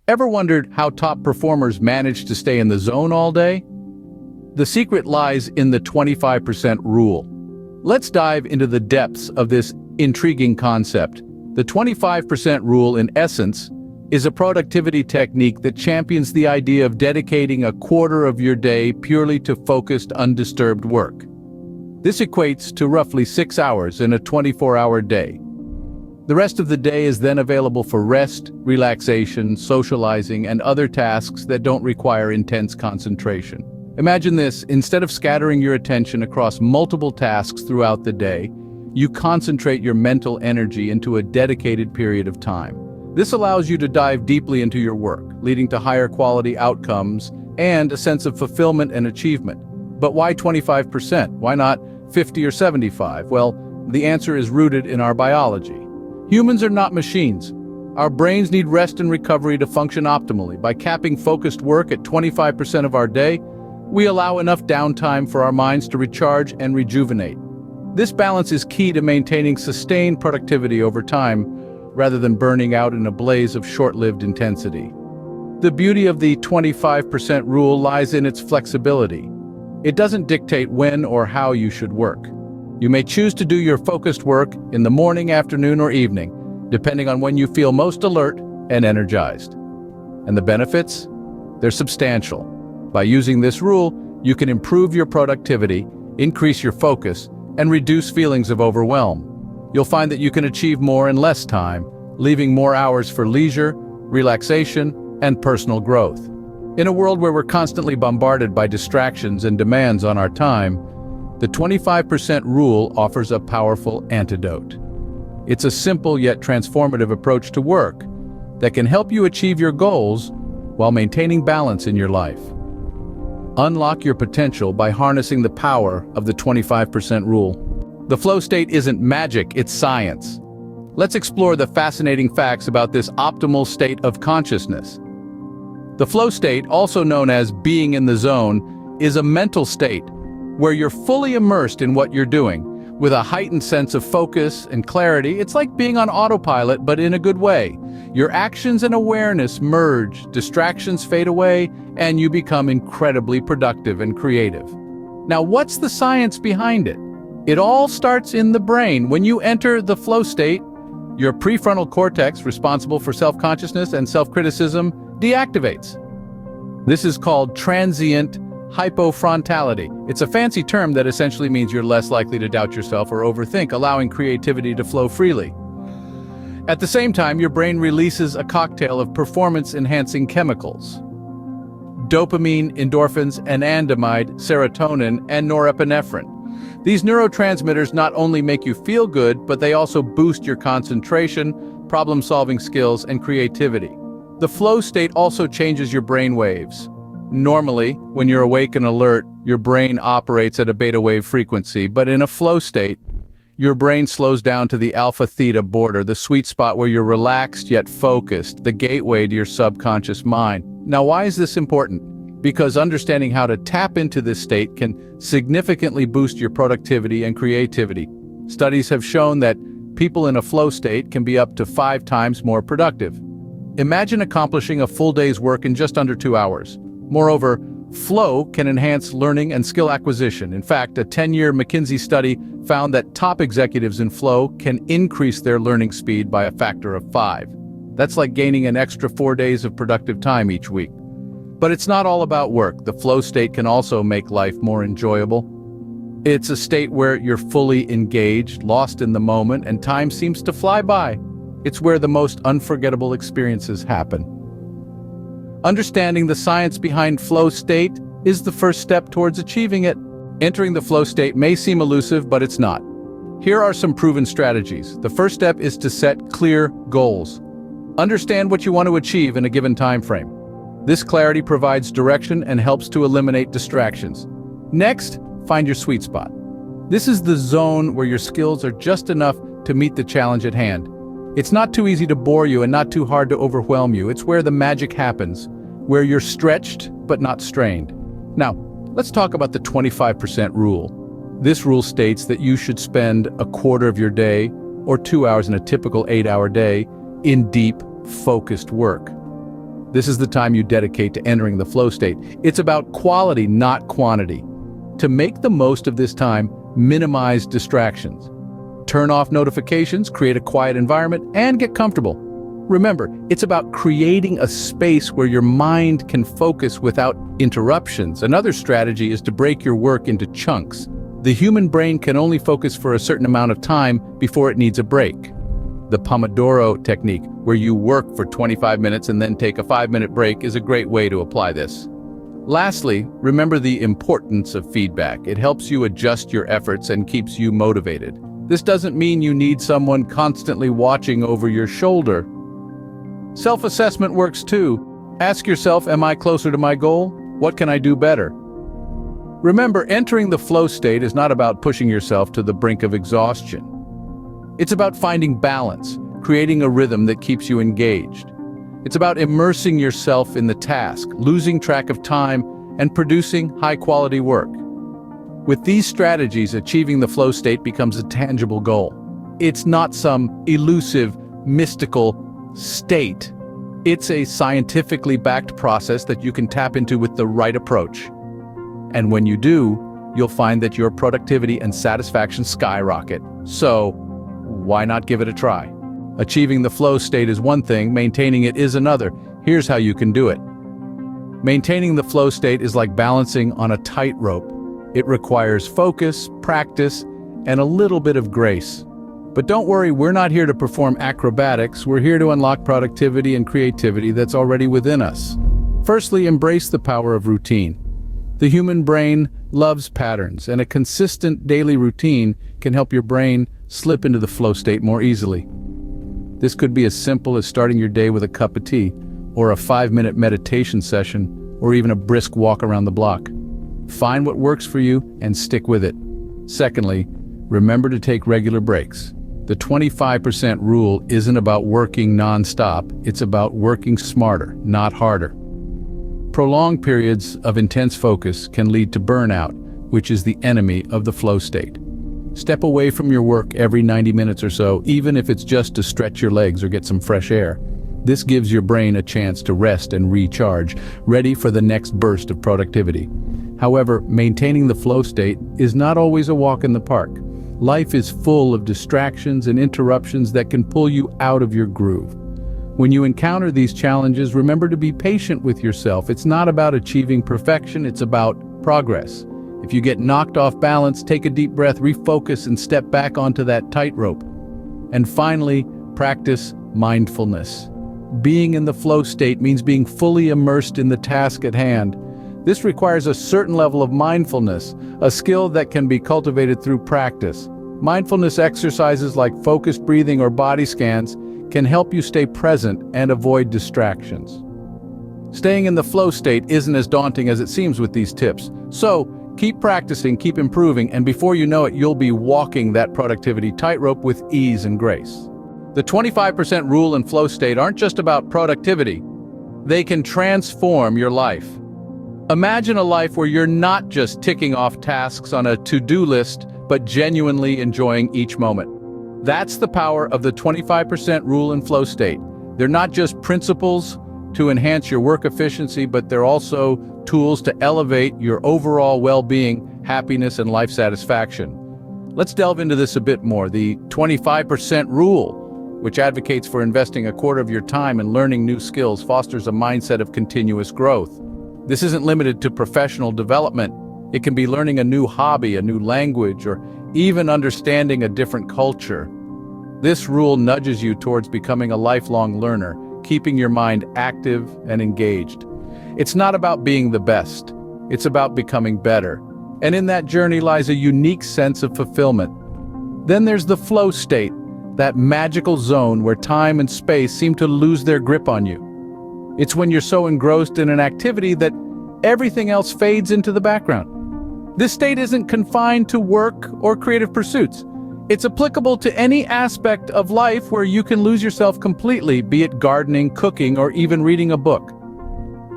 Ever wondered how top performers manage to stay in the zone all day? The secret lies in the 25% rule. Let's dive into the depths of this intriguing concept. The 25% rule, in essence, is a productivity technique that champions the idea of dedicating a quarter of your day purely to focused, undisturbed work. This equates to roughly 6 hours in a 24-hour day. The rest of the day is then available for rest, relaxation, socializing, and other tasks that don't require intense concentration. Imagine this: instead of scattering your attention across multiple tasks throughout the day, you concentrate your mental energy into a dedicated period of time. This allows you to dive deeply into your work, leading to higher quality outcomes and a sense of fulfillment and achievement. But why 25%? Why not 50 or 75? Well, the answer is rooted in our biology. Humans are not machines. Our brains need rest and recovery to function optimally. By capping focused work at 25% of our day, we allow enough downtime for our minds to recharge and rejuvenate. This balance is key to maintaining sustained productivity over time, rather than burning out in a blaze of short-lived intensity. The beauty of the 25% rule lies in its flexibility. It doesn't dictate when or how you should work. You may choose to do your focused work in the morning, afternoon, or evening, depending on when you feel most alert and energized. And the benefits? They're substantial. By using this rule, you can improve your productivity, increase your focus, and reduce feelings of overwhelm. You'll find that you can achieve more in less time, leaving more hours for leisure, relaxation, and personal growth. In a world where we're constantly bombarded by distractions and demands on our time, the 25% rule offers a powerful antidote. It's a simple yet transformative approach to work that can help you achieve your goals while maintaining balance in your life. Unlock your potential by harnessing the power of the 25% rule. The flow state isn't magic, it's science. Let's explore the fascinating facts about this optimal state of consciousness. The flow state, also known as being in the zone, is a mental state where you're fully immersed in what you're doing, with a heightened sense of focus and clarity. It's like being on autopilot, but in a good way. Your actions and awareness merge, distractions fade away, and you become incredibly productive and creative. Now, what's the science behind it? It all starts in the brain. When you enter the flow state, your prefrontal cortex, responsible for self-consciousness and self-criticism, deactivates. This is called transient hypofrontality. It's a fancy term that essentially means you're less likely to doubt yourself or overthink, allowing creativity to flow freely. At the same time, your brain releases a cocktail of performance-enhancing chemicals: dopamine, endorphins, anandamide, serotonin, and norepinephrine. These neurotransmitters not only make you feel good, but they also boost your concentration, problem-solving skills, and creativity. The flow state also changes your brain waves. Normally, when you're awake and alert, your brain operates at a beta wave frequency, but in a flow state, your brain slows down to the alpha-theta border, the sweet spot where you're relaxed yet focused, the gateway to your subconscious mind. Now, why is this important? Because understanding how to tap into this state can significantly boost your productivity and creativity. Studies have shown that people in a flow state can be up to 5 times more productive. Imagine accomplishing a full day's work in just under 2 hours. Moreover, flow can enhance learning and skill acquisition. In fact, a 10-year McKinsey study found that top executives in flow can increase their learning speed by a factor of 5. That's like gaining an extra 4 days of productive time each week. But it's not all about work. The flow state can also make life more enjoyable. It's a state where you're fully engaged, lost in the moment, and time seems to fly by. It's where the most unforgettable experiences happen. Understanding the science behind flow state is the first step towards achieving it. Entering the flow state may seem elusive, but it's not. Here are some proven strategies. The first step is to set clear goals. Understand what you want to achieve in a given time frame. This clarity provides direction and helps to eliminate distractions. Next, find your sweet spot. This is the zone where your skills are just enough to meet the challenge at hand. It's not too easy to bore you and not too hard to overwhelm you. It's where the magic happens, where you're stretched but not strained. Now, let's talk about the 25% rule. This rule states that you should spend a quarter of your day, or 2 hours in a typical 8-hour day, in deep, focused work. This is the time you dedicate to entering the flow state. It's about quality, not quantity. To make the most of this time, minimize distractions. Turn off notifications, create a quiet environment, and get comfortable. Remember, it's about creating a space where your mind can focus without interruptions. Another strategy is to break your work into chunks. The human brain can only focus for a certain amount of time before it needs a break. The Pomodoro technique, where you work for 25 minutes and then take a 5-minute break, is a great way to apply this. Lastly, remember the importance of feedback. It helps you adjust your efforts and keeps you motivated. This doesn't mean you need someone constantly watching over your shoulder. Self-assessment works too. Ask yourself, am I closer to my goal? What can I do better? Remember, entering the flow state is not about pushing yourself to the brink of exhaustion. It's about finding balance, creating a rhythm that keeps you engaged. It's about immersing yourself in the task, losing track of time, and producing high-quality work. With these strategies, achieving the flow state becomes a tangible goal. It's not some elusive, mystical state. It's a scientifically backed process that you can tap into with the right approach. And when you do, you'll find that your productivity and satisfaction skyrocket. So, why not give it a try? Achieving the flow state is one thing, maintaining it is another. Here's how you can do it. Maintaining the flow state is like balancing on a tightrope. It requires focus, practice, and a little bit of grace. But don't worry, we're not here to perform acrobatics. We're here to unlock productivity and creativity that's already within us. Firstly, embrace the power of routine. The human brain loves patterns, and a consistent daily routine can help your brain slip into the flow state more easily. This could be as simple as starting your day with a cup of tea, or a 5-minute meditation session, or even a brisk walk around the block. Find what works for you and stick with it. Secondly, remember to take regular breaks. The 25% rule isn't about working non-stop, it's about working smarter, not harder. Prolonged periods of intense focus can lead to burnout, which is the enemy of the flow state. Step away from your work every 90 minutes or so, even if it's just to stretch your legs or get some fresh air. This gives your brain a chance to rest and recharge, ready for the next burst of productivity. However, maintaining the flow state is not always a walk in the park. Life is full of distractions and interruptions that can pull you out of your groove. When you encounter these challenges, remember to be patient with yourself. It's not about achieving perfection, it's about progress. If you get knocked off balance, take a deep breath, refocus, and step back onto that tightrope. And finally, practice mindfulness. Being in the flow state means being fully immersed in the task at hand. This requires a certain level of mindfulness, a skill that can be cultivated through practice. Mindfulness exercises like focused breathing or body scans can help you stay present and avoid distractions. Staying in the flow state isn't as daunting as it seems with these tips. So, keep practicing, keep improving, and before you know it, you'll be walking that productivity tightrope with ease and grace. The 25% rule and flow state aren't just about productivity. They can transform your life. Imagine a life where you're not just ticking off tasks on a to-do list, but genuinely enjoying each moment. That's the power of the 25% rule and flow state. They're not just principles to enhance your work efficiency, but they're also tools to elevate your overall well-being, happiness, and life satisfaction. Let's delve into this a bit more. The 25% rule, which advocates for investing a quarter of your time in learning new skills, fosters a mindset of continuous growth. This isn't limited to professional development. It can be learning a new hobby, a new language, or even understanding a different culture. This rule nudges you towards becoming a lifelong learner, keeping your mind active and engaged. It's not about being the best. It's about becoming better. And in that journey lies a unique sense of fulfillment. Then there's the flow state, that magical zone where time and space seem to lose their grip on you. It's when you're so engrossed in an activity that everything else fades into the background. This state isn't confined to work or creative pursuits. It's applicable to any aspect of life where you can lose yourself completely, be it gardening, cooking, or even reading a book.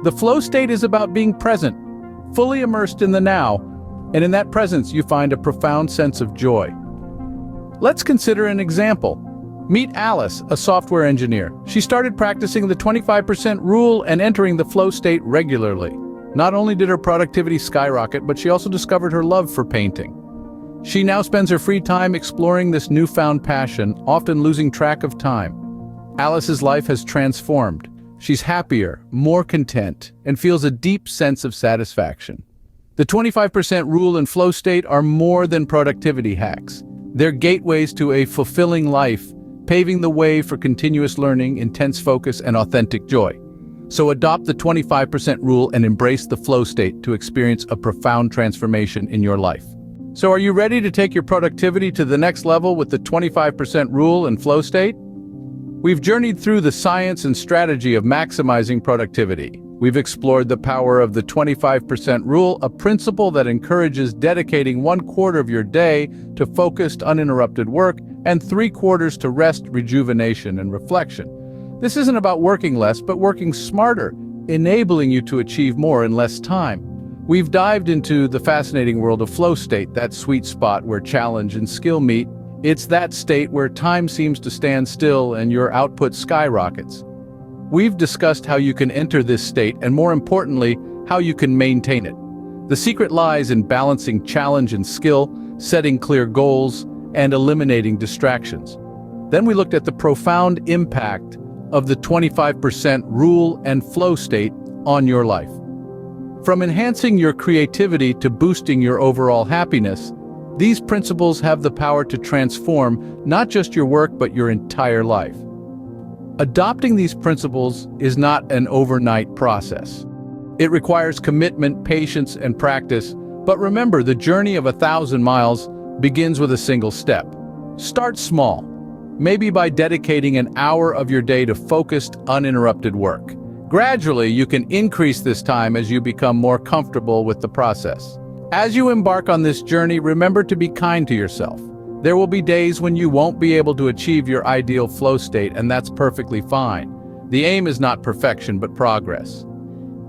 The flow state is about being present, fully immersed in the now, and in that presence you find a profound sense of joy. Let's consider an example. Meet Alice, a software engineer. She started practicing the 25% rule and entering the flow state regularly. Not only did her productivity skyrocket, but she also discovered her love for painting. She now spends her free time exploring this newfound passion, often losing track of time. Alice's life has transformed. She's happier, more content, and feels a deep sense of satisfaction. The 25% rule and flow state are more than productivity hacks. They're gateways to a fulfilling life, paving the way for continuous learning, intense focus, and authentic joy. So adopt the 25% rule and embrace the flow state to experience a profound transformation in your life. So are you ready to take your productivity to the next level with the 25% rule and flow state? We've journeyed through the science and strategy of maximizing productivity. We've explored the power of the 25% rule, a principle that encourages dedicating 1/4 of your day to focused, uninterrupted work and 3/4 to rest, rejuvenation, and reflection. This isn't about working less, but working smarter, enabling you to achieve more in less time. We've dived into the fascinating world of flow state, that sweet spot where challenge and skill meet. It's that state where time seems to stand still and your output skyrockets. We've discussed how you can enter this state and, more importantly, how you can maintain it. The secret lies in balancing challenge and skill, setting clear goals, and eliminating distractions. Then we looked at the profound impact of the 25% rule and flow state on your life. From enhancing your creativity to boosting your overall happiness, these principles have the power to transform not just your work but your entire life. Adopting these principles is not an overnight process. It requires commitment, patience, and practice, but remember, the journey of 1,000 miles begins with a single step. Start small, maybe by dedicating an hour of your day to focused, uninterrupted work. Gradually, you can increase this time as you become more comfortable with the process. As you embark on this journey, remember to be kind to yourself. There will be days when you won't be able to achieve your ideal flow state, and that's perfectly fine. The aim is not perfection, but progress.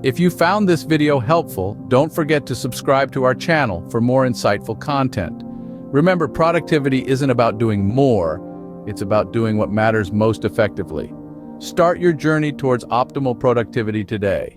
If you found this video helpful, don't forget to subscribe to our channel for more insightful content. Remember, productivity isn't about doing more, it's about doing what matters most effectively. Start your journey towards optimal productivity today.